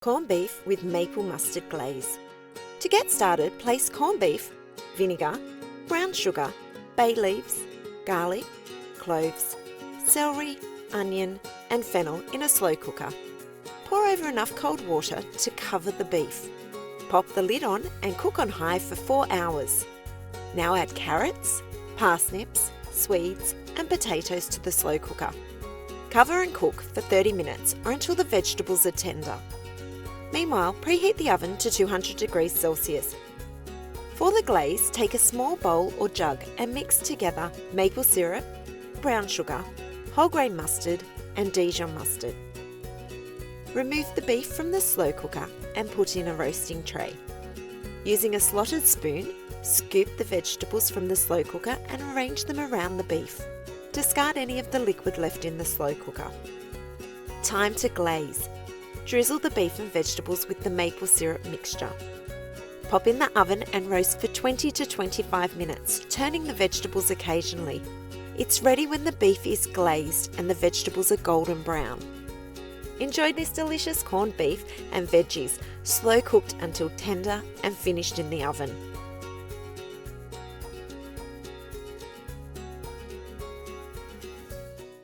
Corned beef with maple mustard glaze. To get started, place corned beef, vinegar, brown sugar, bay leaves, garlic, cloves, celery, onion and fennel in a slow cooker. Pour over enough cold water to cover the beef. Pop the lid on and cook on high for 4 hours. Now add carrots, parsnips, swedes and potatoes to the slow cooker. Cover and cook for 30 minutes or until the vegetables are tender. Meanwhile, preheat the oven to 200 degrees Celsius. For the glaze, take a small bowl or jug and mix together maple syrup, brown sugar, whole grain mustard and Dijon mustard. Remove the beef from the slow cooker and put in a roasting tray. Using a slotted spoon, scoop the vegetables from the slow cooker and arrange them around the beef. Discard any of the liquid left in the slow cooker. Time to glaze. Drizzle the beef and vegetables with the maple syrup mixture. Pop in the oven and roast for 20 to 25 minutes, turning the vegetables occasionally. It's ready when the beef is glazed and the vegetables are golden brown. Enjoy this delicious corned beef and veggies, slow cooked until tender and finished in the oven.